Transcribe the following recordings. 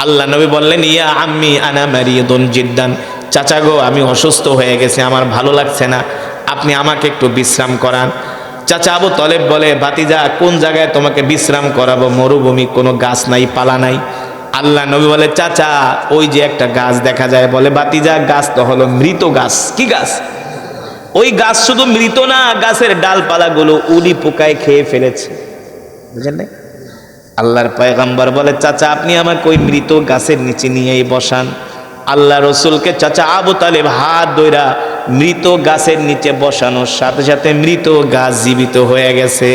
আল্লাহ নবী বললেন, ইয়া আম্মি আনা মারিদুন জিদ্দান, চাচা গো আমি অসুস্থ হয়ে গেছি, আমার ভালো লাগছে না, আপনি আমাকে একটু বিশ্রাম করান। চাচা আবু তলেব বলে, ভাতিজা কোন জায়গায় তোমাকে বিশ্রাম করাবো, মরুভূমি, কোনো গাছ নাই, পালা নাই। আল্লাহ নবী বলে, চাচা ওই যে একটা গাছ দেখা যায়। বলে, ভাতিজা গাছ তো হলো মৃত গাছ। কি গাছ? ওই গাছ শুধু মৃত না, গাছের ডালপালাগুলো উলি পোকায় খেয়ে ফেলেছে, বুঝলেন না? আল্লাহর পয়গম্বর বলে, চাচা আপনি আমাকে ওই মৃত গাছের নিচে নিয়েই বসান। আল্লাহ রসুলকে চাচা আবু তালেব হাত ধইরা মৃত গাছের নিচে বসানোর সাথে সাথে মৃত গাছ জীবিত হয়ে গেছে।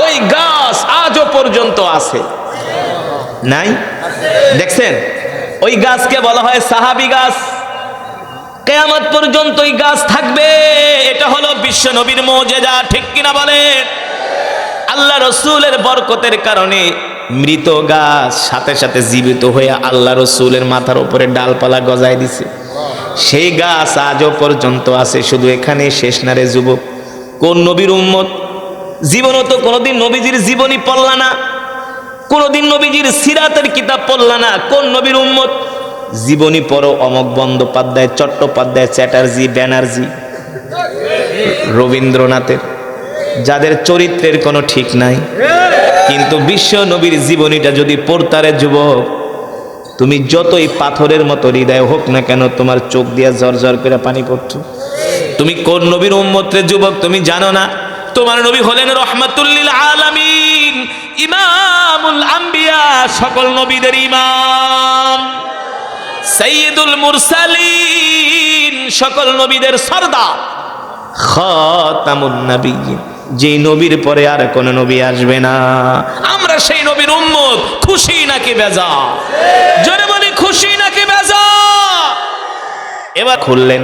ওই গাছ আজও পর্যন্ত আছে, নাই? দেখছেন, ওই গাছকে বলা হয় সাহাবী গাছ। কিয়ামত পর্যন্ত ওই গাছ থাকবে। এটা হলো বিশ্ব নবীর মুজিজা, ঠিক কিনা বলেন? আল্লাহ রসুলের বরকতের কারণে মৃত গাছ সাথে সাথে জীবিত হয়ে আল্লাহ রসুলের মাথার উপরে ডালপালা গজায় দিছে। সেই গাছ আজও পর্যন্ত আছে। শুধু এখানে শেষ না রে যুবক। কোন নবীর উম্মত জীবনও তো কোনোদিন নবীজির জীবনী পড়লা না, কোনোদিন নবীজির সিরাতের কিতাব পড়লা না। কোন নবীর উম্মত? জীবনী পড়ো অমক বন্দ্যোপাধ্যায়, চট্টোপাধ্যায়, চ্যাটার্জি, ব্যানার্জি, রবীন্দ্রনাথের, যাদের চরিত্রের কোনো ঠিক নাই। কিন্তু বিশ্ব নবীর জীবনীটা যদি পড়তারে যুবক, তুমি যতই পাথরের মতো হৃদয় হোক না কেন, তোমার চোখ দিয়া ঝরঝর করে পানি পড়তো। তুমি কোন নবীর উম্মত রে যুবক, তুমি জানো না? তোমার নবী হলেন রহমাতুল লিল আলামিন, ইমামুল আম্বিয়া, সকল নবীদের ইমাম, সাইয়্যিদুল মুরসালিন, সকল নবীদের সরদার, খাতামুন নবিয়্যিন, যে নবীর পরে আর কোন নবী আসবে না। আমরা সেই নবীর উম্মত। খুশি নাকি বেজা? জোরে বলি, খুশি নাকি বেজা? এবার খুললেন,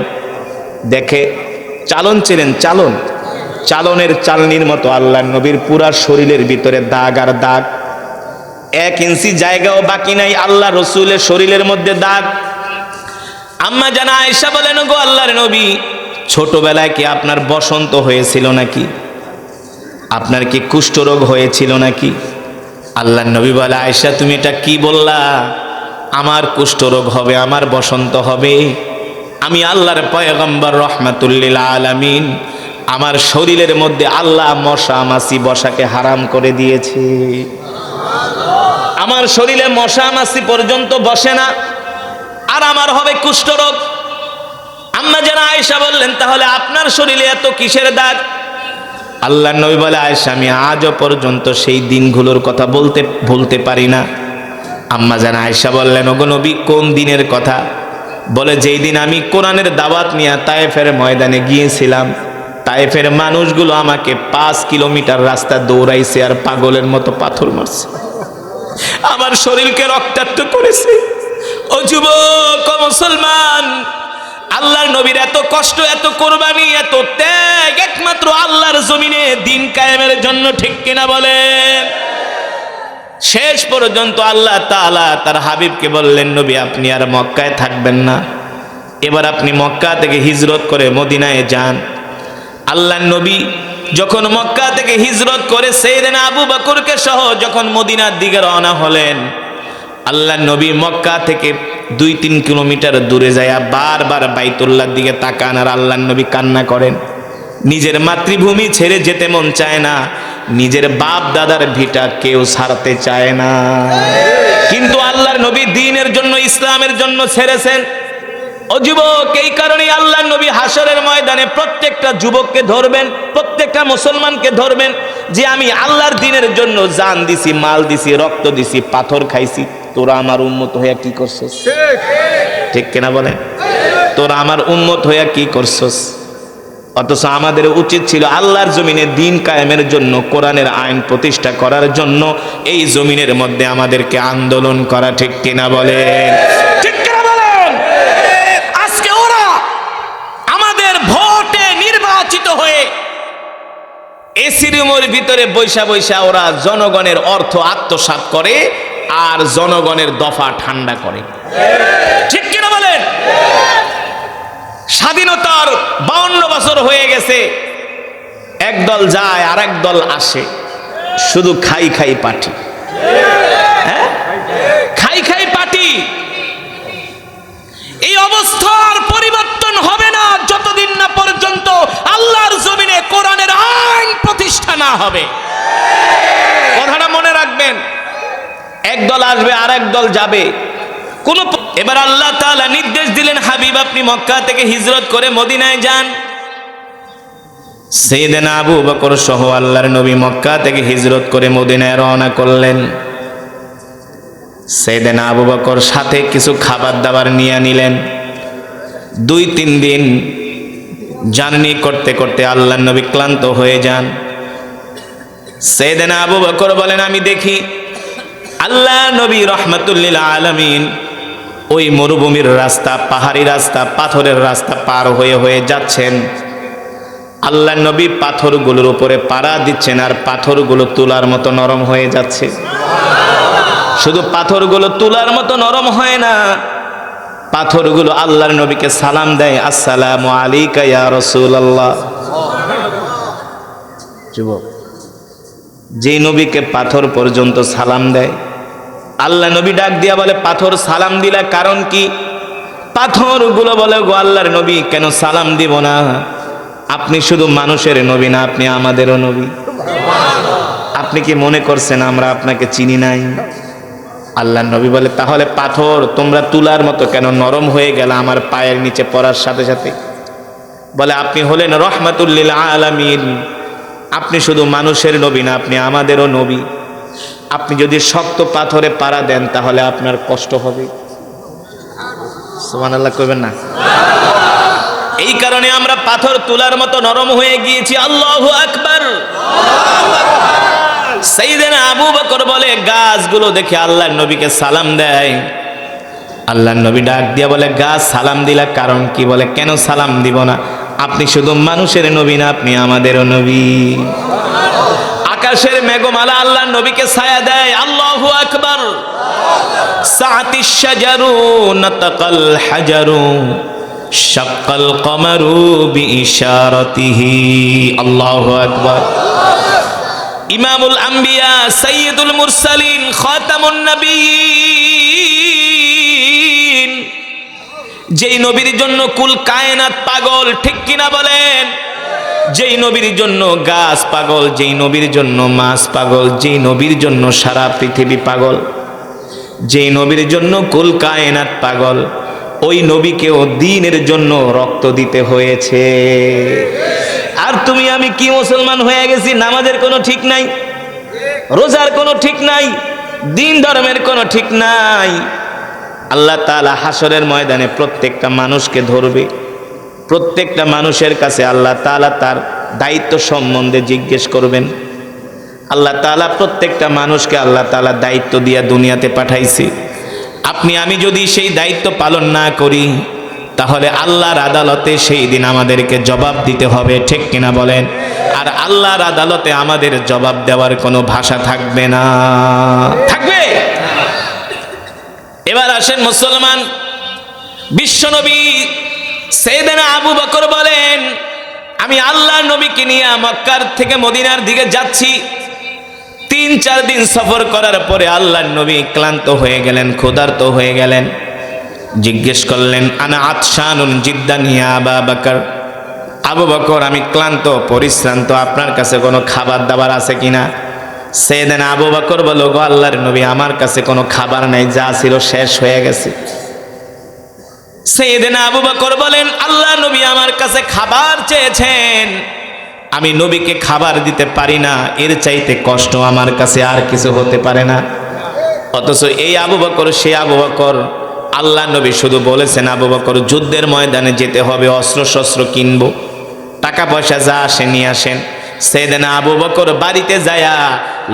দেখে চালন ছিলেন, চালনের চালনির মতো আল্লাহর নবীর পুরা শরীরের ভিতরে দাগ আর দাগ, 1 ইঞ্চি জায়গাও বাকি নাই আল্লাহ রসুলের শরীরের মধ্যে দাগ। আম্মা জানা আয়েশা বলেন, গো আল্লাহর নবী, ছোটবেলায় কি আপনার বসন্ত হয়েছিল নাকি? আপনার কি কুষ্ঠরোগ হয়েছিল নাকি? আল্লাহর নবী বলে, আয়েশা তুমি এটা কি বললা? আমার কুষ্ঠরোগ হবে, আমার বসন্ত হবে? আমি আল্লাহর পয়গম্বর রহমাতুল লিল আলামিন, আমার শরীরের মধ্যে আল্লাহ মশা মাছি বসাকে হারাম করে দিয়েছে। আমার শরীরে মশা মাছি পর্যন্ত বসে না, আর আমার হবে কুষ্ঠরোগ। আম্মা জানা আয়েশা বললেন, তাহলে আপনার শরীরে এত কিসের দাগ? আল্লাহর নবী বলে, আয়েশা আমি আজও পর্যন্ত সেই দিনগুলোর কথা ভুলতে পারি না। আম্মা জানা আয়েশা বললেন, ওগো নবী কোন দিনের কথা? বলে, যেই দিন আমি কোরআনের দাওয়াত নিয়ে তায়েফের ময়দানে গিয়েছিলাম, তায়েফের মানুষগুলো আমাকে 5 কিলোমিটার রাস্তা দৌড়াইছে আর পাগলের মতো পাথর মারছে, আমার শরীরকে রক্তাক্ত করেছে। ও যুবক, ও মুসলমান, আল্লাহর নবীর এত কষ্ট, এত কোরবানি, এত ত্যাগ একমাত্র আল্লাহর জমিনে দিন কায়েমের জন্য, ঠিক কিনা বলেন? শেষ পর্যন্ত আল্লাহ তাআলা তার হাবিবকে বললেন, নবী আপনি আর মক্কায় থাকবেন না, এবার আপনি মক্কা থেকে হিজরত করে মদিনায় যান। আল্লাহর নবী যখন মক্কা থেকে হিজরত করে সাইয়েদনা আবু বকরকে সহ যখন মদিনার দিকে রওনা হলেন, আল্লাহর নবী মক্কা থেকে 2-3 কিলোমিটার দূরে যায় বারবার বাইতুল্লাহর দিকে তাকান আর আল্লাহর নবী কান্না করেন। নিজের মাতৃভূমি ছেড়ে যেতে মন চায় না, নিজের বাপ দাদার ভিটা কেউ ছাড়তে চায় না, কিন্তু আল্লাহর নবী দ্বীনের জন্য, ইসলামের জন্য ছেড়েছেন। ও যুবক, এই কারণেই আল্লাহর নবী হাসরের ময়দানে প্রত্যেকটা যুবককে ধরবেন, প্রত্যেকটা মুসলমানকে ধরবেন, যে আমি আল্লাহর দ্বীনের জন্য জান দিছি, মাল দিছি, রক্ত দিছি, পাথর খাইছি, তোরা আমার উম্মত হইয়া কি করছস? ঠিক কিনা বলেন? তোরা আমার উম্মত হইয়া কি করছস? অথচ আমাদের উচিত ছিল আল্লাহর জমিনে দ্বীন কায়েমের জন্য, কোরআনের আইন প্রতিষ্ঠা করার জন্য এই জমিনের মধ্যে আমাদেরকে আন্দোলন করা, ঠিক কিনা বলেন? ঠিক কিনা বলেন? আজকে ওরা আমাদের ভোটে নির্বাচিত হয়ে এসি রুমের ভিতরে বৈশা বৈশা ওরা জনগণের অর্থ আত্মসাৎ করে আর জনগণের দফা ঠান্ডা করে, ঠিক কিনা বলেন? স্বাধীনতার 52 বছর হয়ে গেছে, একদল যায় আর এক দল আসে, শুধু খাই খাই পার্টি, হ্যাঁ, হবে। কথাটা মনে রাখবেন, একদল আসবে আর একদল যাবে। এবার আল্লাহ তাআলা নির্দেশ দিলেন, হাবিব আপনি মক্কা থেকে হিজরত করে মদিনায় যান। সাইয়েদনা আবু বকর সহ আল্লাহর নবী মক্কা থেকে হিজরত করে মদিনায় রওনা করলেন। সাইয়েদনা আবু বকর সাথে কিছু খাবার দাবার নিয়ে নিলেন। 2-3 দিন জার্নি করতে করতে আল্লাহর নবী ক্লান্ত হয়ে যান। সাইয়েদনা আবু বকর বলেন, আমি দেখি আল্লাহর নবী রাহমাতুল লিল আলামিন ওই মরুভূমির রাস্তা, পাহাড়ি রাস্তা, পাথরের রাস্তা পার হয়ে হয়ে যাচ্ছেন। আল্লাহর নবী পাথরগুলোর উপরে পাড়া দিচ্ছেন, আর পাথরগুলো তুলার মতো নরম হয়ে যাচ্ছে। শুধু পাথরগুলো তুলার মতো নরম হয় না, পাথরগুলো আল্লাহর নবীকে সালাম দেয়, আসসালামু আলাইকা ইয়া রাসূলুল্লাহ। যুবক, যে নবীকে পাথর পর্যন্ত সালাম দেয়, আল্লাহ নবী ডাক দিয়া বলে, পাথর সালাম দিলা কারণ কি? পাথরগুলো বলে, গো আল্লাহর নবী, কেন সালাম দিব না? আপনি শুধু মানুষের নবী না, আপনি আমাদেরও নবী। আপনি কি মনে করছেন আমরা আপনাকে চিনি নাই? আল্লাহর নবী বলে, তাহলে পাথর তোমরা তুলার মতো কেন নরম হয়ে গেল আমার পায়ের নিচে পড়ার সাথে সাথে? বলে, আপনি হলেন রাহমাতুল লিল আলামিন, আপনি শুধু মানুষের নবী না, আপনি আমাদেরও নবী। আপনি যদি শক্ত পাথরে পাড়া দেন তাহলে আপনার কষ্ট হবে। সুবহানাল্লাহ কইবেন না? এই কারণে আমরা পাথর তুলার মতো নরম হয়ে গিয়েছি। আল্লাহু আকবার। সাইয়েদনা আবু বকর বলে, গাছগুলো দেখে আল্লাহর নবীকে সালাম দেয়। আল্লাহর নবী ডাক দিয়া বলে, গাছ সালাম দিলা কারণ কি? বলে, কেন সালাম দিব না? আপনি শুধু মানুষের নবী না, আপনি আমাদেরও নবী। আকাশের মেঘমালা আল্লাহর নবীকে ছায়া দেয়। আল্লাহু আকবার। সাআতিশ শাজারু নাতাকাল হাজারু শাক্কাল কমারু বিইশারাতিহি। আল্লাহু আকবার। ইমামুল আম্বিয়া, সাইয়্যিদুল মুরসালিন, খাতামুন নবিয়্যিন, যেই নবীর জন্য কুল কায়নাত পাগল, ঠিক কিনা বলেন? যেই নবীর জন্য গাছ পাগল, যেই নবীর জন্য মাছ পাগল, যেই নবীর জন্য সারা পৃথিবী পাগল, যেই নবীর জন্য কুল কায়নাত পাগল, ওই নবীকেও দ্বীনের জন্য রক্ত দিতে হয়েছে। আর তুমি আমি কি মুসলমান হয়ে গেছি? নামাজের কোনো ঠিক নাই, রোজার কোনো ঠিক নাই, দ্বীন ধর্মের কোনো ঠিক নাই। আল্লাহ তাআলা হাসরের ময়দানে প্রত্যেকটা মানুষকে ধরবে। প্রত্যেকটা মানুষের কাছে আল্লাহ তাআলা তার দায়িত্ব সম্বন্ধে জিজ্ঞেস করবেন। আল্লাহ তাআলা প্রত্যেকটা মানুষকে আল্লাহ তাআলা দায়িত্ব দিয়ে দুনিয়াতে পাঠাইছে। আপনি আমি যদি সেই দায়িত্ব পালন না করি তাহলে আল্লাহর আদালতে সেই দিন আমাদেরকে জবাব দিতে হবে, ঠিক কিনা বলেন? আর আল্লাহর আদালতে আমাদের জবাব দেওয়ার কোনো ভাষা থাকবে না। থাকবে? এবার আসেন মুসলমান, বিশ্বনবী সাইয়েদনা আবু বকর বলেন, আমি আল্লাহর নবীকে নিয়ে মক্কার থেকে মদিনার দিকে যাচ্ছি। 3-4 দিন সফর করার পরে আল্লাহর নবী ক্লান্ত হয়ে গেলেন, ক্ষুধার্ত হয়ে গেলেন। জিজ্ঞেস করলেন, আনা আতশানুন জিদ্দান ইয়া আবা বকর। আবু বকর, আমি ক্লান্ত পরিশ্রান্ত, আপনার কাছে কোনো খাবার দাবার আছে কিনা? সাইয়েদনা আবু বকর বলল, গো আল্লাহর নবী, আমার কাছে কোনো খাবার নাই, যা ছিল শেষ হয়ে গেছে। সাইয়েদনা আবু বকর বলেন, আল্লাহর নবী আমার কাছে খাবার চেয়েছেন, আমি নবীকে খাবার দিতে পারি না, এর চাইতে কষ্ট আমার কাছে আর কিছু হতে পারে না। অথচ এই আবু বকর সে আবু বকর। আল্লাহ নবী শুধু বলেছেন, আবু বকর যুদ্ধের ময়দানে যেতে হবে, অস্ত্র শস্ত্র কিনবো, টাকা পয়সা যা আসে নিয়ে আসেন। সাইয়েদনা আবু বকর বাড়িতে যায়া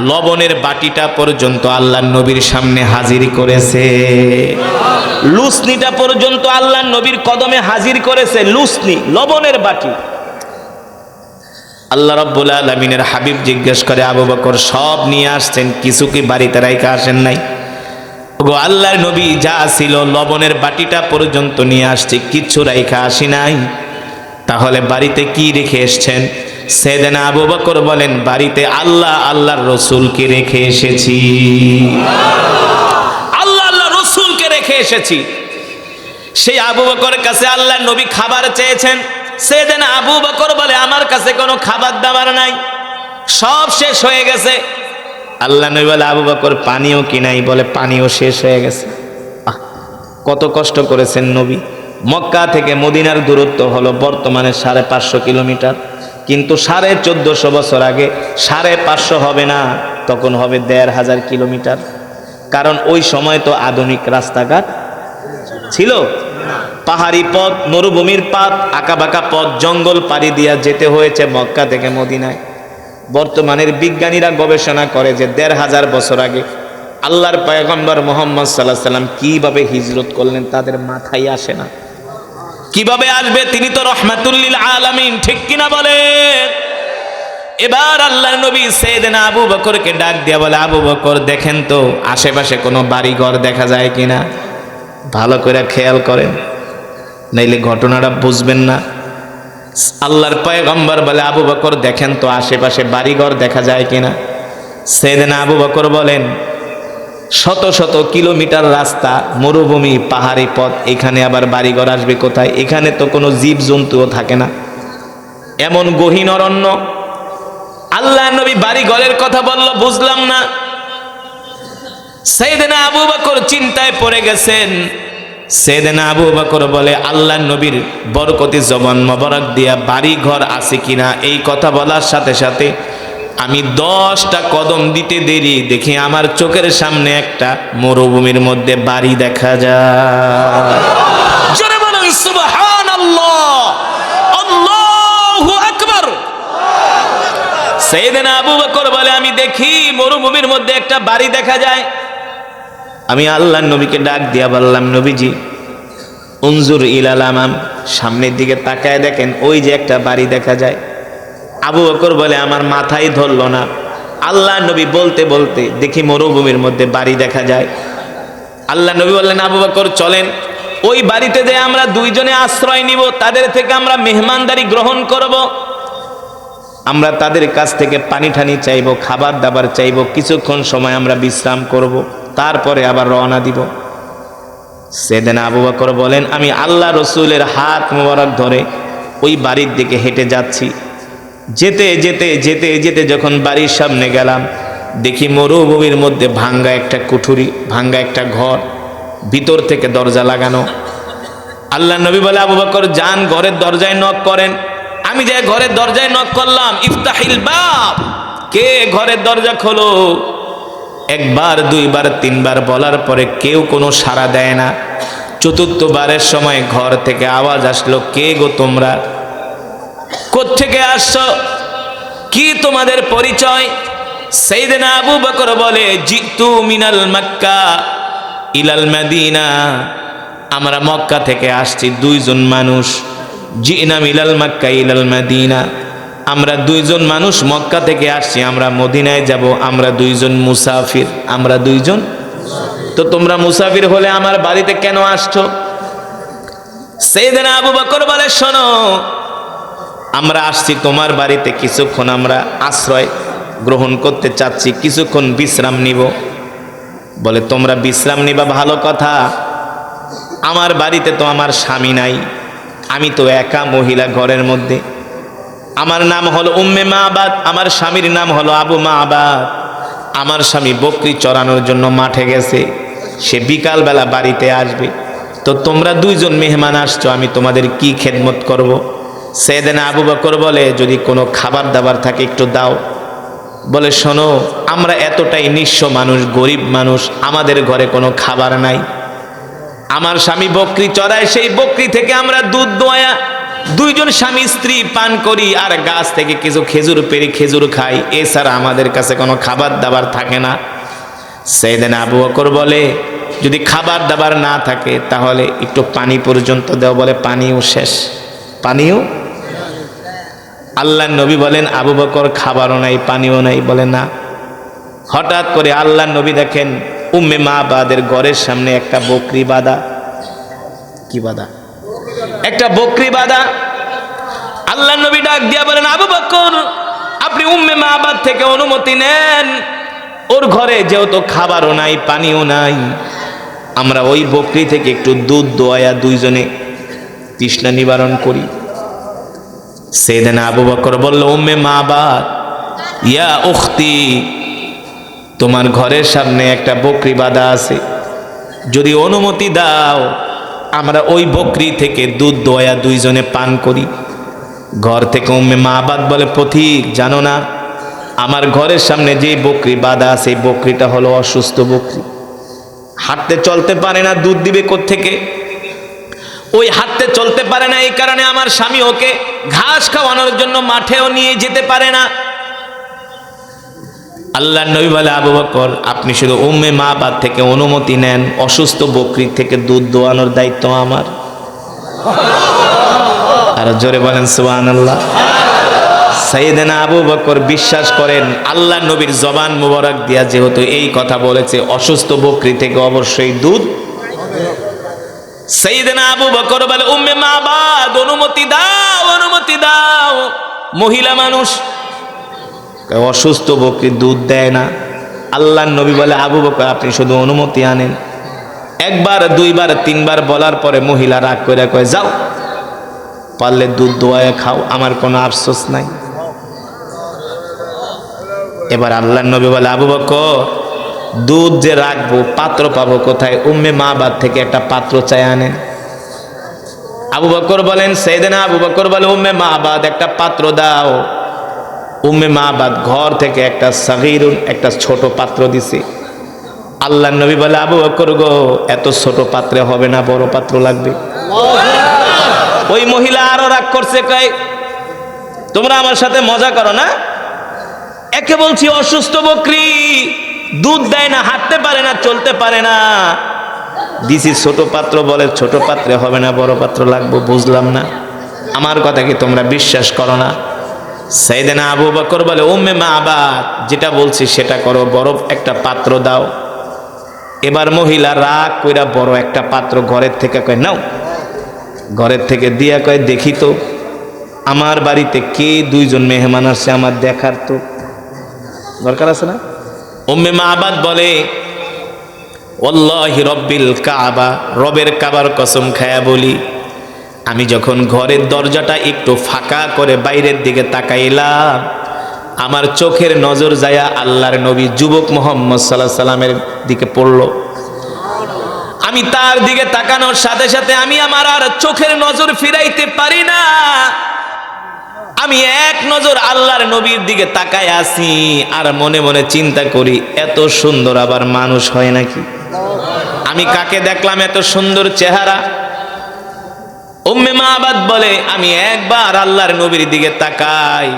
লবণের বাটিটা পর্যন্ত আল্লাহর নবীর সামনে হাজির করেছে। লুসনিটা পর্যন্ত আল্লাহর নবীর কদমে হাজির করেছে। লুসনি, লবণের বাটি। আল্লাহ রাব্বুল আলামিনের হাবিব জিজ্ঞেস করে, আবু বকর সব নিয়ে আসছেন, কিছু কি বাড়িতে রাইখা আসেন নাই? গো আল্লাহর নবী, যা ছিল লবণের বাটিটা পর্যন্ত নিয়ে আসছি, কিচ্ছু রাইখা আসি নাই। তাহলে বাড়িতে কি রেখে এসেছেন? সাইয়েদনা আবু বকর বলেন, বাড়িতে আল্লাহ আল্লাহর রাসূলকে রেখে এসেছি। আল্লাহ আল্লাহর রাসূলকে রেখে এসেছি। সেই আবু বকরের কাছে আল্লাহর নবী খাবার চেয়েছেন। সাইয়েদনা আবু বকর বলে, আমার কাছে কোনো খাবার দাবার নাই। সব শেষ হয়ে গেছে। আল্লাহ নবী বলে আবু বকর পানিও কি নাই? বলে পানিও শেষ হয়ে গেছে। কত কষ্ট করেছেন নবী। মক্কা থেকে মদিনার দূরত্ব হলো বর্তমানে 550 কিলোমিটার, কিন্তু 1450 বছর আগে 550 হবে না, তখন হবে 1500 কিলোমিটার। কারণ ওই সময় তো আধুনিক রাস্তাঘাট ছিল, পাহাড়ি পথ, মরুভূমির পথ, আঁকাবাঁকা পথ, জঙ্গল পাড়ি দিয়া যেতে হয়েছে মক্কা থেকে মদিনায়। বর্তমানের বিজ্ঞানীরা গবেষণা করে যে 1500 বছর আগে আল্লাহর পয়গম্বর মুহাম্মদ সাল্লাল্লাহু আলাইহি ওয়াসাল্লাম কিভাবে হিজরত করলেন তাদের মাথায় আসে না। কিভাবে আসবে? তিনি তো রহমাতুল লিল আলামিন, ঠিক কিনা বলেন? এবার আল্লাহর নবী সাইয়েদনা আবু বকরকে ডাক দিয়া বলে আবু বকর দেখেন তো আশেপাশে কোনো বাড়ি ঘর দেখা যায় কিনা, ভালো করে খেয়াল করেন, নাইলে ঘটনাটা বুঝবেন না। আল্লাহর পয়গম্বর বলে আবু বকর দেখেন তো আশেপাশে বাড়িঘর দেখা যায় কিনা। সাইয়েদনা আবু বকর বলেন শত শত কিলোমিটার রাস্তা, মরুভূমি, পাহাড়ি পথ, এখানে আবার বাড়িঘর আসবে কোথায়? এখানে তো কোনো জীব জন্তুও থাকে না, এমন গহীন অরণ্য। আল্লাহ নবী বাড়িঘরের কথা বলল, বুঝলাম না। সাইয়েদনা আবু বকর চিন্তায় পড়ে গেছেন। সাইয়েদনা আবু বকর বলে আল্লাহ নবীর বরকতি জবান মোবারক দিয়া বাড়ি ঘর আছে কিনা এই কথা বলার সাথে সাথে আমি 10টা কদম দিতে দেরি, দেখি আমার চোখের সামনে একটা মরুভূমির মধ্যে বাড়ি দেখা যায়। জোরে বলুন সুবহানাল্লাহ, আল্লাহু আকবার। সাইয়েদনা আবু বকর বলে আমি দেখি মরুভূমির মধ্যে একটা বাড়ি দেখা যায়। আমি আল্লাহর নবীকে ডাক দিয়া বললাম নবীজি উনজুর ইলাল আমাম, সামনের দিকে তাকায় দেখেন ওই যে একটা বাড়ি দেখা যায়। আবু বকর বলে আমার মাথায় ধরল না। আল্লাহ নবী বলতে বলতে দেখি মরুভূমির মধ্যে বাড়ি দেখা যায়। আল্লাহ নবী বললেন আবু বকর চলেন ওই বাড়িতে যে আমরা দুইজনে আশ্রয় নিব, তাদের থেকে আমরা মেহমানদারি গ্রহণ করব, আমরা তাদের কাছ থেকে পানি ঠানি চাইব, খাবার দাবার চাইব, কিছুক্ষণ সময় আমরা বিশ্রাম করব, তারপরে আবার রওনা দিব। সাইয়েদনা আবু বকর বলেন আমি আল্লাহ রসুলের হাত মোবারক ধরে ওই বাড়ির দিকে হেঁটে যাচ্ছি। যেতে যেতে যেতে যেতে যখন বাড়ির সামনে গেলাম দেখি মরুভূমির মধ্যে ভাঙ্গা একটা কুঠুরি, ভাঙ্গা একটা ঘর, ভিতর থেকে দরজা লাগানো। আল্লাহ নবী বলে আবু বকর যান ঘরের দরজায় নক করেন। আমি যে ঘরের দরজায় নক করলাম, ইফতাহিল বাব, কে ঘরের দরজা খোলো। একবার দুইবার তিনবার বলার পরে কেউ কোনো সাড়া দেয় না। চতুর্থবারের সময় ঘর থেকে আওয়াজ আসলো, কে গো তোমরা, কোত্থেকে আসছো, কি তোমাদের পরিচয়? সাইয়েদনা আবু বকর বলে জিতু মিনাল মক্কা ইলাল মদিনা, আমরা মক্কা থেকে আসছি দুইজন মানুষ। জিনা মিলাল মক্কা ইলাল মদিনা, আমরা দুইজন মানুষ মক্কা থেকে আসছি, আমরা মদিনায় যাব, আমরা দুইজন মুসাফির, আমরা দুইজন। তো তোমরা মুসাফির হলে আমার বাড়িতে কেন আসছো? সাইয়েদনা আবু বকর বলে শোনো আমরা আসছি তোমার বাড়িতে, কিছুক্ষণ আমরা আশ্রয় গ্রহণ করতে চাচ্ছি, কিছুক্ষণ বিশ্রাম নিব। বলে তোমরা বিশ্রাম নিবা ভালো কথা, আমার বাড়িতে তো আমার স্বামী নাই, আমি তো একা মহিলা ঘরের মধ্যে, আমার নাম হলো উম্মে মাবাদ, আমার স্বামীর নাম হলো আবু মাবাদ। আমার স্বামী বকরি চড়ানোর জন্য মাঠে গেছে, সে বিকালবেলা বাড়িতে আসবে। তো তোমরা দুইজন মেহমান আসছো, আমি তোমাদের কি খেদমত করব? সাইয়েদনা আবু বকর বলে যদি কোনো খাবার দাবার থাকে একটু দাও। বলে শোনো আমরা এতটাই নিঃস্ব মানুষ, গরিব মানুষ, আমাদের ঘরে কোনো খাবার নাই, আমার স্বামী বকরি চড়ায়, সেই বকরি থেকে আমরা দুধ দোয়া দুইজন স্বামী স্ত্রী পান করি, আর গাছ থেকে কিছু খেজুর পেড়ে খেজুর খাই, এছাড়া আমাদের কাছে কোনো খাবার দাবার থাকে না। সাইয়েদনা আবু বকর বলে যদি খাবার দাবার না থাকে তাহলে একটু পানি পর্যন্ত দাও। বলে পানিও শেষ, পানিও। আল্লাহ নবী বলেন আবু বকর খাবারও নাই পানিও নাই। বলে না। হঠাৎ করে আল্লাহ নবী দেখেন উম্মে মাবাদের ঘরের সামনে একটা বকরি বাঁধা। কি বাঁধা? একটা বকরি বাঁধা। আল্লাহ নবী ডাক দিয়া বলেন আবু বকর আপনি উম্মে মাবাদ থেকে অনুমতি নেন, ওর ঘরে যেহেতু খাবারও নাই পানিও নাই, আমরা ওই বকরি থেকে একটু দুধ দোয়া দুইজনে তৃষ্ণা নিবারণ করি। সাইয়েদনা আবু বকর বলল উম্মে মাবাদ ইয়া উখতি, তোমার ঘরের সামনে একটা বকরি বাঁধা আছে, যদি অনুমতি দাও আমরা ওই বকরি থেকে দুধ দোয়া দুইজনে পান করি। ঘর থেকে উম্মে মাবাদ বলে, পথিক জানো না আমার ঘরের সামনে যে বকরি বাঁধা আছে এই বকরিটা হলো অসুস্থ বকরি, হাঁটতে চলতে পারে না, দুধ দিবে কোত্থেকে? ওই হাঁটতে চলতে পারে না, এই কারণে আমার স্বামী ওকে ঘাস খাওয়ানোর জন্য মাঠেও নিয়ে যেতে পারে না। আল্লাহর নবী বলে, আবু বকর আপনি শুধু উম্মে মাবাদ থেকে অনুমতি নেন, অসুস্থ বকরি থেকে দুধ দোয়ানোর দায়িত্ব আমার। আর জোরে বলেন সুবহানাল্লাহ। সাইয়েদনা আবু বকর বিশ্বাস করেন আল্লাহর নবীর জবান মুবারক দিয়া যেহেতু এই কথা বলেছে, অসুস্থ বকরি থেকে অবশ্যই দুধ। সাইয়েদনা আবু বকর বলে, উম্মে মাবাদ অনুমতি দাও, অনুমতি দাও। মহিলা মানুষ, অসুস্থ বকরি দুধ দেয় না। আল্লাহর নবী বলে, আবু বকর আপনি শুধু অনুমতি আনেন। একবার দুইবার তিনবার বলার পরে মহিলা রাগ করে কয়, যাও পারলে দুধ দোয়ায় খাও, আমার কোনো আফসোস নাই। এবার আল্লাহর নবী বলে, আবু বকর দুধ যে রাখবো পাত্র পাবো কোথায়? উম্মে মাবাদ থেকে একটা পাত্র চাই আনেন। আবু বকর বলেন, সাইয়েদনা আবু বকর বলে, উম্মে মাবাদ একটা পাত্র দাও। উম্মে মাবাদ ঘর থেকে একটা সাগীরুন, একটা ছোট পাত্র দিছে। আল্লাহর নবী বলে, আবু বকর গো এত ছোট পাত্রে হবে না, বড় পাত্র লাগবে। ওই মহিলা আরো রাগ করছে, কয় তোমরা আমার সাথে মজা করো না? একে বলছি অসুস্থ বকরি, দুধ দেয় না, হাঁটতে পারে না, চলতে পারে না, দিছি ছোট পাত্র, বলে ছোট পাত্রে হবে না, বড় পাত্র লাগবে। বুঝলাম না, আমার কথা কি তোমরা বিশ্বাস করো না? সাইয়েদনা আবু বকর বলে, উম্মে মাবাদ যেটা বলছি সেটা করো, বড় একটা পাত্র দাও। এবার মহিলা রাগ কইরা বড় একটা পাত্র ঘরের থেকে কয় নাও। ঘরের থেকে দিয়া কয়, দেখি তো আমার বাড়িতে কে দুইজন মেহমান আসছে, আমার দেখার তো দরকার আছে না? উম্মে মাবাদ বলে, ওয়াল্লাহি রব্বিল কাবা, রবের কাবার কসম খায়া বলি, আমি যখন ঘরের দরজাটা একটু ফাঁকা করে বাইরের দিকে তাকাইলাম, আমার চোখের নজর যায়া আল্লাহর নবী যুবক মুহাম্মদ সাল্লাল্লাহু আলাইহি সাল্লামের দিকে পড়ল। আমি তার দিকে তাকানোর সাথে সাথে আমি আমার আর চোখের নজর ফিরাইতে পারি না। আমি এক নজর আল্লাহর নবীর দিকে তাকায় আছি আর মনে মনে চিন্তা করি, এত সুন্দর আবার মানুষ হয় নাকি? আমি কাকে দেখলাম এত সুন্দর চেহারা? উম্মে মাবাদ বলে, আমি একবার আল্লাহর নবীর দিকে তাকাই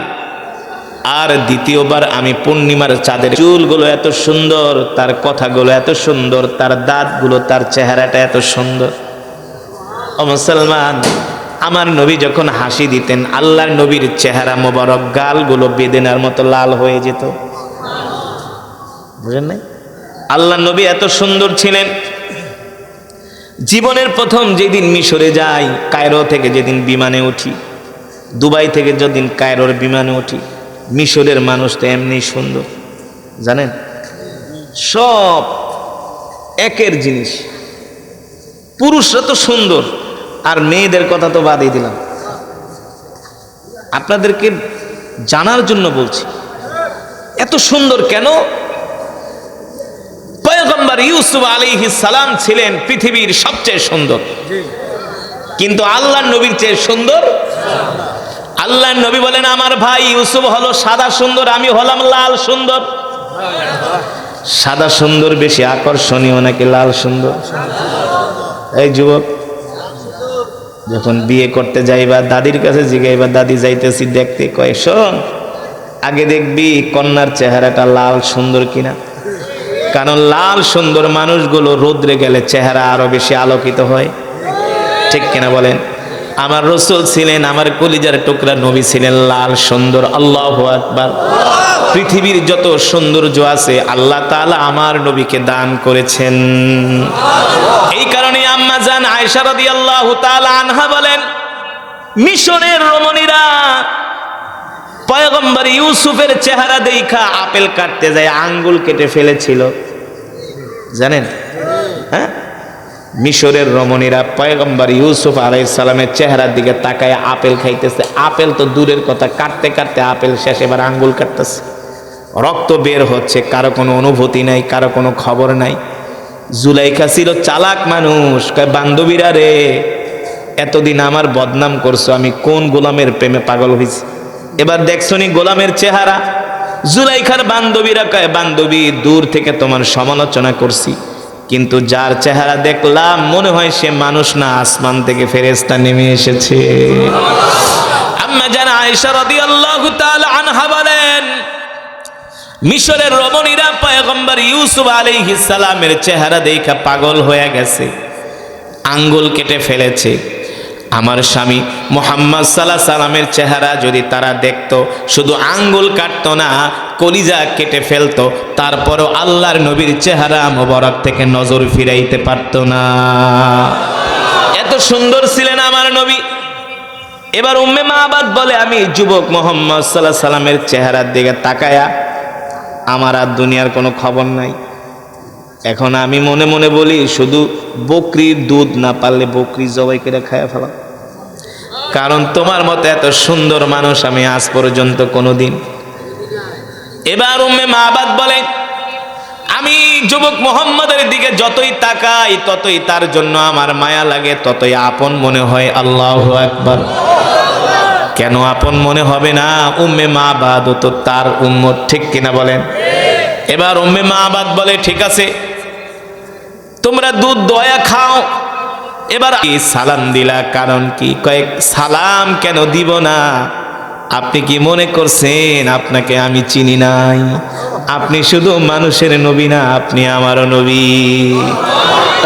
আর দ্বিতীয়বার আমি পূর্ণিমার চাঁদের চুলগুলো এত সুন্দর, তার কথাগুলো এত সুন্দর, তার দাঁতগুলো, তার চেহারাটা এত সুন্দর। ও মুসলমান, আমার নবী যখন হাসি দিতেন আল্লাহর নবীর চেহারা মোবারক গালগুলো বেদেনার মতো লাল হয়ে যেত। বুঝেন নাই? আল্লাহর নবী এত সুন্দর ছিলেন। জীবনের প্রথম যেদিন মিশরে যাই, কায়রো থেকে যেদিন বিমানে উঠি, দুবাই থেকে যেদিন কায়রোর বিমানে উঠি, মিশরের মানুষ তো এমনি সুন্দর, জানেন, সব একের জিনিস। পুরুষরা তো সুন্দর, আর মেয়েদের কথা তো বাদই দিলাম, আপনাদেরকে জানার জন্য বলছি এত সুন্দর কেন। পয়গম্বর ইউসুফ আলাইহিস সালাম ছিলেন পৃথিবীর সবচেয়ে সুন্দর, কিন্তু আল্লাহর নবীর চেয়ে সুন্দর। আল্লাহর নবী বলেন, আমার ভাই ইউসুফ হলো সাদা সুন্দর, আমি হলাম লাল সুন্দর। সাদা সুন্দর বেশি আকর্ষণীয় নাকি লাল সুন্দর? এই যুবক, যখন বিয়ে করতে যাইবা দাদির কাছে জিগাইবা, দাদি যাইতেছি দেখতে, কয় শোন আগে দেখবি কন্যার চেহারাটা লাল সুন্দর কিনা, কারণ লাল সুন্দর মানুষগুলো রোদ্রে গেলে চেহারা আরো বেশি আলোকিত হয়, ঠিক কিনা বলেন? আমার রাসূল ছিলেন, আমার কলিজার টুকরা নবী ছিলেন লাল সুন্দর। আল্লাহু আকবার। পৃথিবীর যত সৌন্দর্য আছে আল্লাহ তাআলা আমার নবীকে দান করেছেন। এই কারণে আম্মা জান আয়েশা রাদিয়াল্লাহু তাআলা আনহা বলেন, মিশরের রমণীরা পয়গম্বর ইউসুফের চেহারা দেখা আপেল কাটতে যায় আঙ্গুল কেটে ফেলেছিল, জানেন? হ্যাঁ, মিশরের রমণীরা পয়গম্বর ইউসুফ আলাইহিস সালামের চেহারার দিকে তাকায় আপেল খাইতেছে। আপেল তো দূরের কথা, কাটতে কাটতে আপেল শেষ, এবার আঙ্গুল কাটতেছে। রক্ত বের হচ্ছে, কারো কোনো অনুভূতি নাই, কারো কোনো খবর নাই। জুলাইখা ছিল চালাক মানুষ, কয় বান্ধবীরা রে, এতদিন আমার বদনাম করছো, আমি কোন গোলামের প্রেমে পাগল হয়েছি, এবার দেখছনি গোলামের চেহারা। জুলাইখার বান্ধবীরা কয় বান্ধবী, দূর থেকে তোমার সমালোচনা করছি, কিন্তু যার চেহারা দেখলাম মনে হয় সে মানুষ না, আসমান থেকে ফেরেশতা নেমে এসেছে। আম্মা জান আয়েশা রাদিয়াল্লাহু তাআলা আনহা বলেন, মিশরের রমণীরা পয়গম্বর ইউসুফ আলাইহিস সালামের চেহারা দেখা পাগল হয়ে গেছে, আঙ্গুল কেটে ফেলেছে। আমার স্বামী মুহাম্মদ সাল্লাল্লাহু আলাইহি সাল্লামের চেহারা যদি তারা দেখতো, শুধু আঙ্গুল কাটতো না, কলিজা কেটে ফেলতো, তারপরও আল্লাহর নবীর চেহারা মোবারক থেকে নজর ফিরাইতে পারতো না। এত সুন্দর ছিলেন আমার নবী। এবার উম্মে মাবাদ বলে, আমি যুবক মুহাম্মদ সাল্লাল্লাহু আলাইহি সাল্লামের চেহারার দিকে তাকায়া আমার আর দুনিয়ার কোনো খবর নাই। এখন আমি মনে মনে বলি, শুধু বকরির দুধ না পারলে বকরি জবাই করে খায়া ফেলা, কারণ তোমার মতো এত সুন্দর মানুষ আমি আজ পর্যন্ত কোনোদিন। এবার উম্মে মাবাদ বলে, আমি যুবক মুহাম্মদের দিকে যতই তাকাই ততই তার জন্য আমার মায়া লাগে, ততই আপন মনে হয়। আল্লাহু আকবার। কেন আপন মনে হবে না? উম্মে মাবাদ তো তার উম্মত, ঠিক কিনা বলেন? এবার উম্মে মাবাদ বলে, ঠিক আছে তোমরা দুধ দয়া খাও। এবার সালাম দিলা, কারণ কি? কয়েক সালাম কেন দিব না? আপনি কি মনে করছেন আপনাকে আমি চিনি নাই? আপনি শুধু মানুষের নবী না, আপনি আমারও নবী।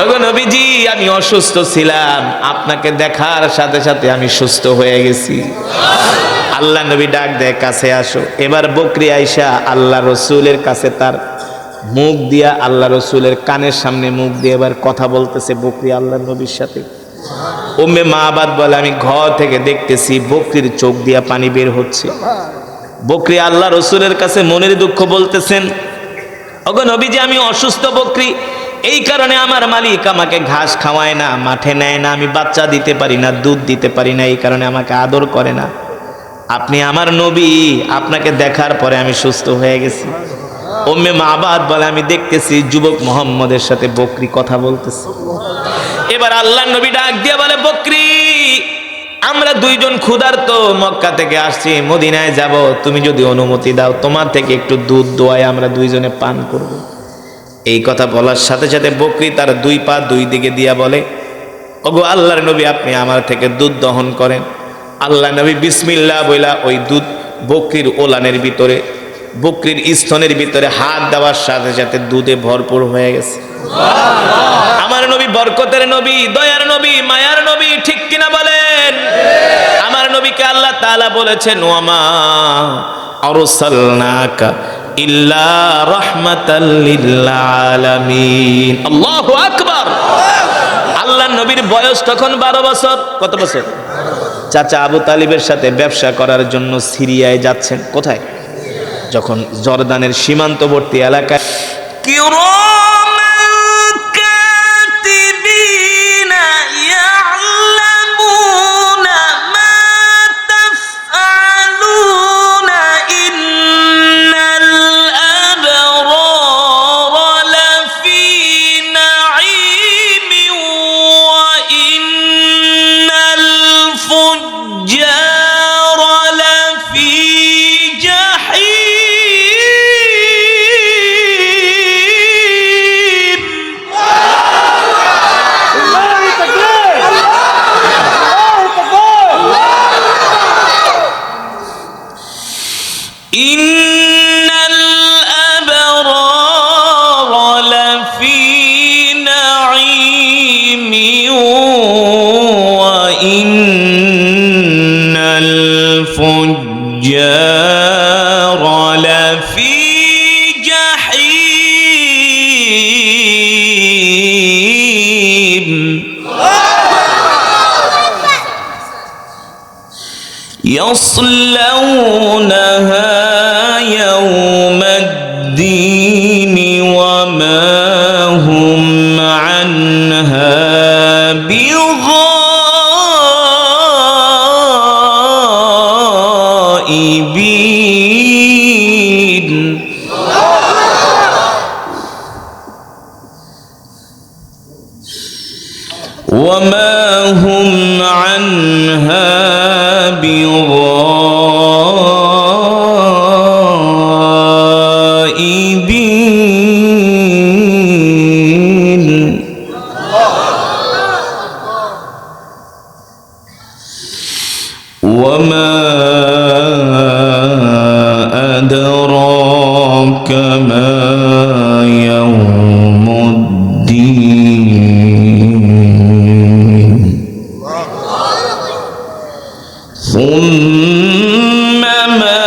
ওগো নবীজি, আমি অসুস্থ ছিলাম, আপনাকে দেখার সাথে সাথে আমি সুস্থ হয়ে গেছি। আল্লাহ নবী ডাক দেয়, কাছে আসো। এবার বকরি আয়েশা আল্লাহ রসুলের কাছে তার মুখ দিয়া, আল্লাহ রসুলের কানের সামনে মুখ দিয়ে এবার কথা বলতেছে বকরি আল্লাহ নবীর সাথে। উম্মে মাবাদ বলে, আমি ঘর থেকে দেখতেছি বকরির চোখ দিয়া পানি বের হচ্ছে। বকরি আল্লাহ রসুলের কাছে মনের দুঃখ বলতেছেন, ওগো নবীজি, আমি অসুস্থ বকরি, এই কারণে আমার মালিক আমাকে ঘাস খাওয়ায় না, মাঠে নেয় না, আমি বাচ্চা দিতে পারি না, দুধ দিতে পারি না, এই কারণে আমাকে আদর করে না। আপনি আমার নবী, আপনাকে দেখার পরে আমি সুস্থ হয়ে গেছি। উম্মে মাবাদ বলে, আমি দেখতেছি যুবক মুহাম্মদের সাথে বকরি কথা বলতেছে। এবার আল্লাহ নবী ডাক দিয়ে বলে, বকরি, আমরা দুইজন ক্ষুধার্ত, মক্কা থেকে আসছি, মদিনায় যাব, তুমি যদি অনুমতি দাও তোমার থেকে একটু দুধ দোয়ায় আমরা দুইজনে পান করব। এই কথা বলার সাথে সাথে বকরি তার দুই পা দুই দিকে দিয়া বলে, ওগো আল্লাহর নবী, আপনি আমার থেকে দুধ দহন করেন। আল্লাহ নবী বিসমিল্লাহ বইলা ওই দুধ বকরির ওলানের ভিতরে, বকরির স্তনের ভিতরে হাত দেওয়ার সাথে সাথে দুধে ভরপুর হয়ে গেছে। আমার নবী বরকতের নবী, দয়ার নবী, মায়ার নবী, ঠিক কিনা বলেন? আমার নবীকে আল্লাহ তাআলা বলেছেন, ওয়ামা আরসালনাকা ইল্লা রাহমাতাল লিল আলামিন। আল্লাহু আকবার। আল্লাহ নবীর বয়স তখন 12 বছর। কত বছর? চাচা আবু তালিবের সাথে ব্যবসা করার জন্য সিরিয়ায় যাচ্ছেন। কোথায়? যখন জর্দানের সীমান্তবর্তী এলাকায় يصلونها يوم الدين وما هم عنها بغائبين وما هم عنها بغائبين وما أدراك ما يوم الدين ثم ما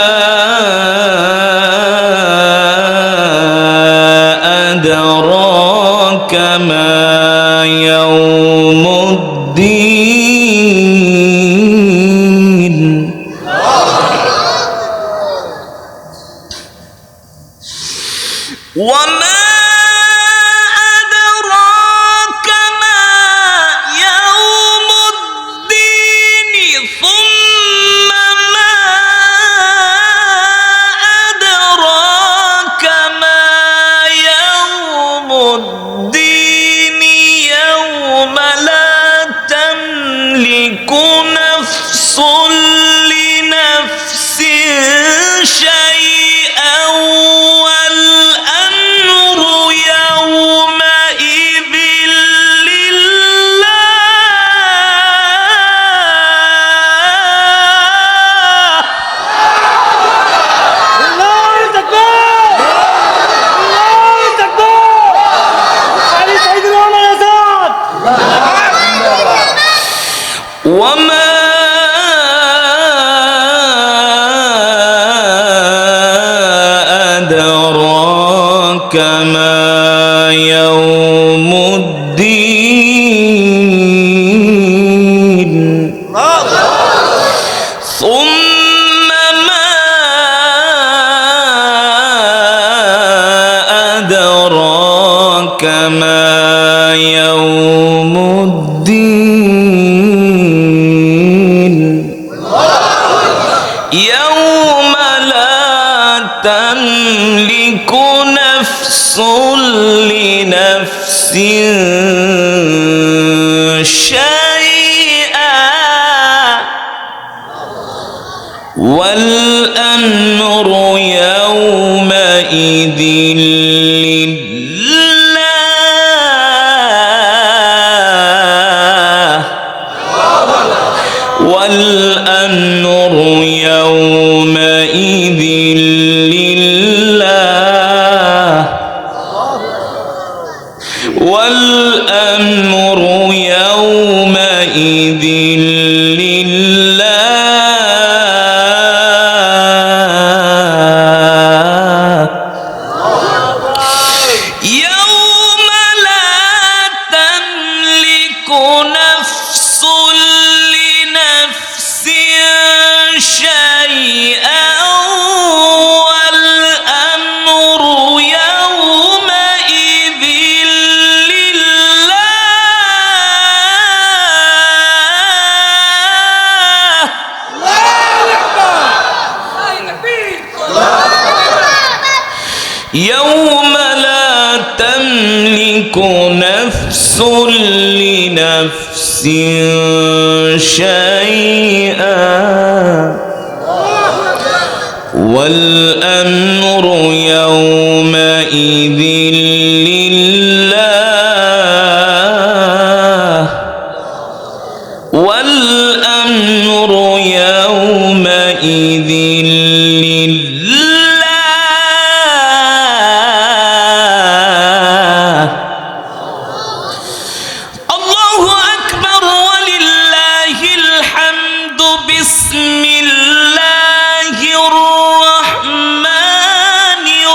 أدراك ما يوم الدين وما أدراك ما يوم الدين ثم ما أدراك ما يوم الدين يوم لا تملك نفس لنفس شيئا والأمر يومئذ لله الله تكبير الله تكبير علي سيدنا عمر يا سعد وما أدراك ما يوم الدين ثم ما أدراك ما يوم الدين يوم لا تملك نفس لنفس شيئا والأمر يومئذ لله والأمر يومئذ لله والأمر يومئذ لله يوم لا تملك نفس لنفس شيئا والأمر يومئذ لله يوم لا تملك نفس لنفس شيئا والأمر يومئذ لله والأمر يومئذ لله الله أكبر ولله الحمد بسم الله الرحمن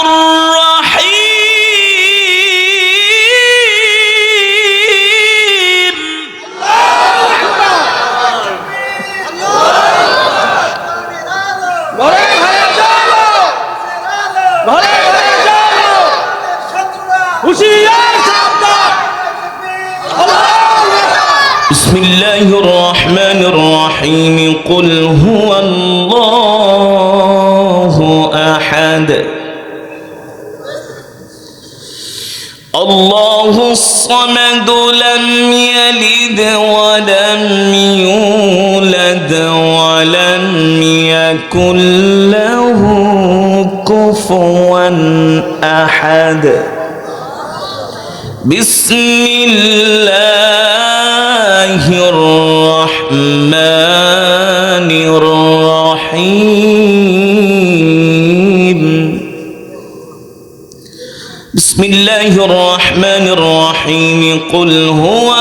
الرحيم بسم الله الرحمن الرحيم قل هو الله أحد الله الله الصمد لم يلد ولم يولد ولم يكن له كفوا أحد بسم الله الرحمن الرحيم بسم الله الرحمن الرحيم قل هو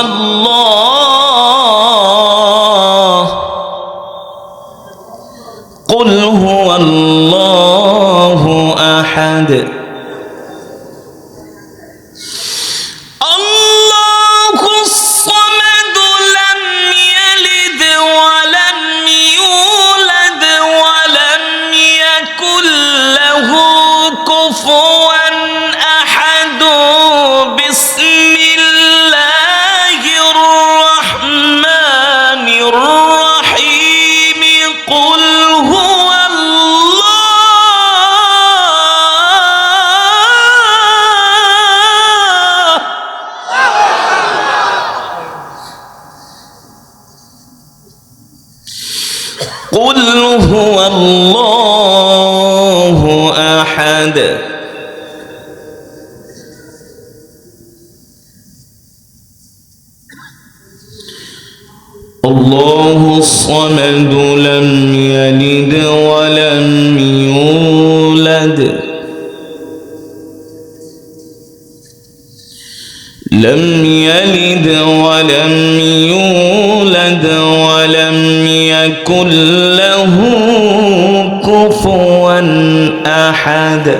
الله أحد الله الصمد لم يلد ولم يولد ولم يكن له كفوا أحد بسم الله الرحمن الرحيم قل هو الله أحد الله الصمد لم يلد ولم يولد ولم يولد ولم يكن له كفوا أحد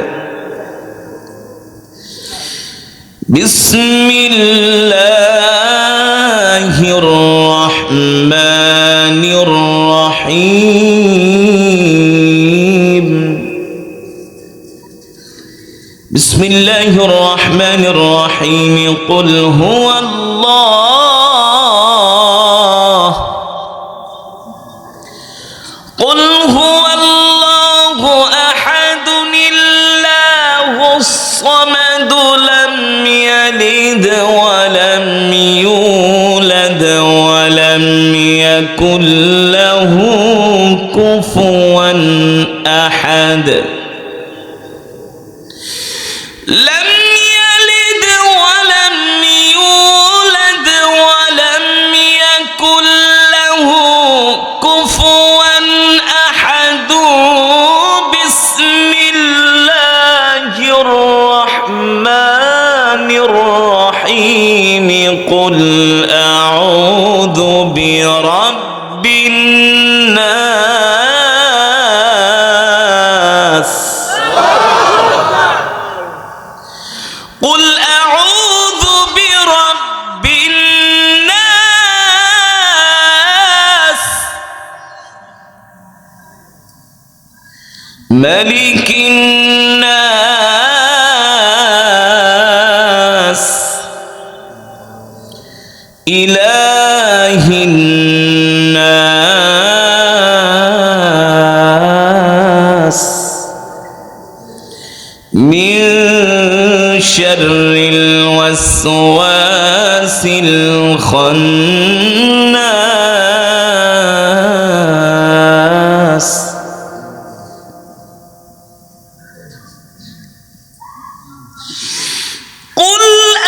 بسم الله الرحمن الرحيم بسم الله الرحمن الرحيم قل هو الله أحد الله الصمد لم يلد ولم يولد ولم يكن له كفوا أحد لم يلد ولم يولد ولم يكن له كفوا أحد بسم الله الرحمن الرحيم قل أعوذ برب الناس قل أعوذ برب الناس ملك الناس إله الناس من شر الوسواس الخناس قل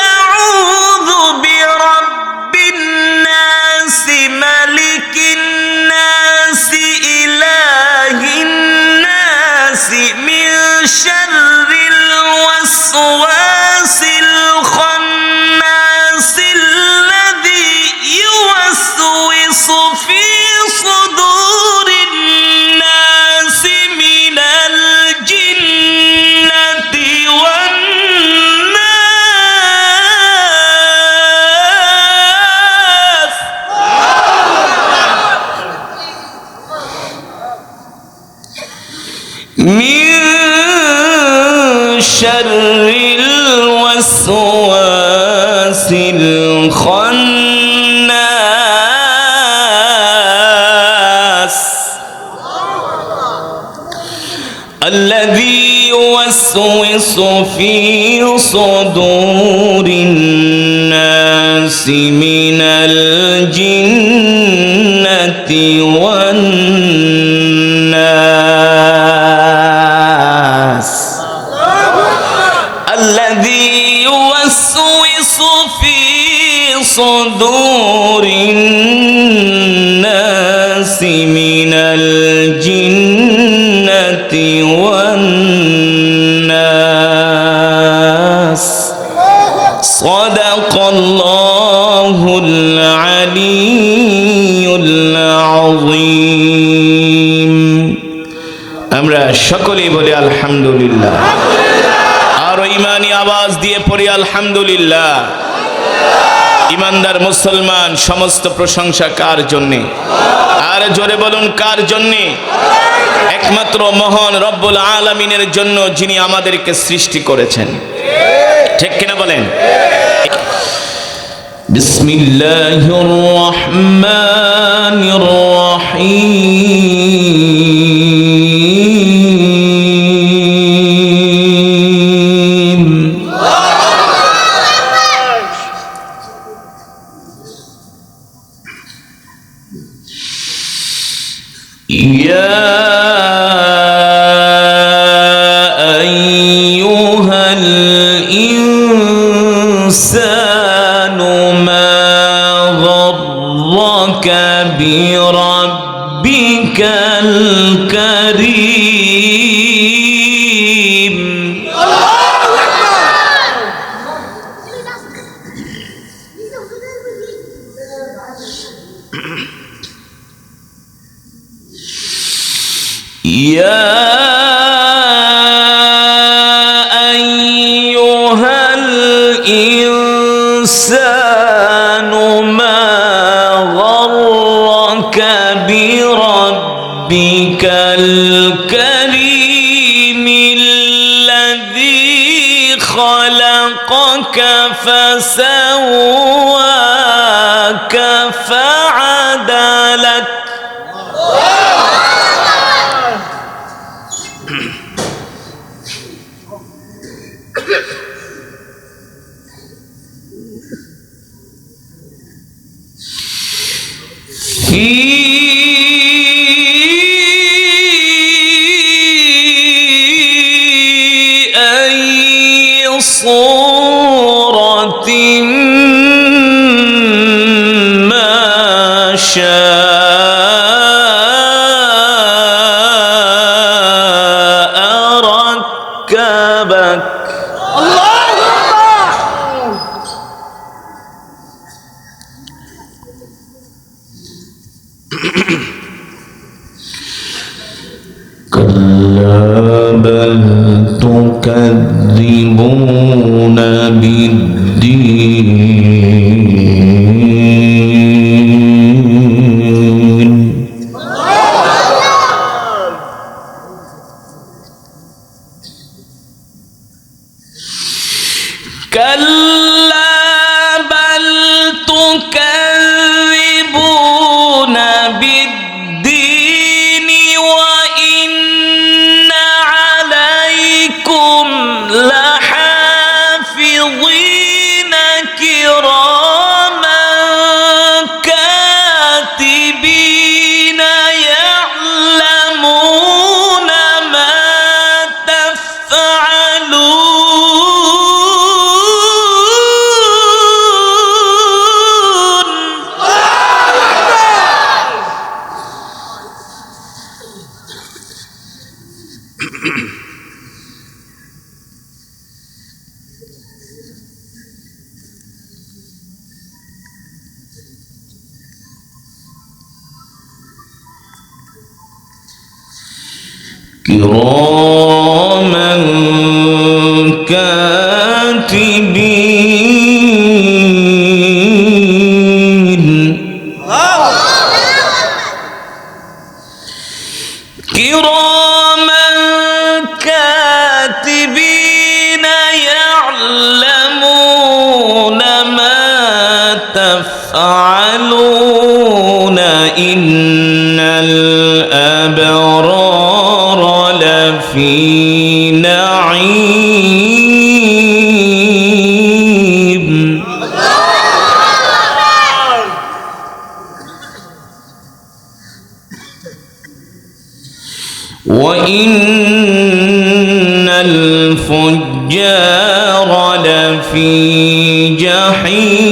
أعوذ برب الناس ملك الناس إله الناس من شر الوسواس الخناس الذي يوسوس في صدور الناس من الجنة والناس من شر الوسواس الخناس الذي يوسوس في صدور الناس من الجنة والناس الذي يوسوس في صدور الناس من الجنة والناس صدق الله العلي العظيم আমরা সকলেই বলি আলহামদুলিল্লাহ আর ঈমানি আওয়াজ দিয়ে পড়ি আলহামদুলিল্লাহ ইমানদার মুসলমান সমস্ত প্রশংসা কার জন্যে আর জোরে বলুন কার জন্যে একমাত্র মহান রব্বুল আলামিনের জন্য যিনি আমাদেরকে সৃষ্টি করেছেন ঠিক কিনা বলেন বিসমিল্লাহির রহমানির রহিম يا أيها الإنسان ما غرك بربك الكريم يا أيها الإنسان ما غرك بربك الكريم الذي خلقك فسواك فعدلك في أي صورة ما شاء ركبك كلا بل تكذبون بالدين كلا بل تكذبون بالدين وإن عليكم لحافظين كراما كاتبين يعلمون ما تفعلون كراما كاتبين كراما كاتبين يعلمون ما تفعلون إن الأبرار لفي نعيم وإن الفجار لفي جحيم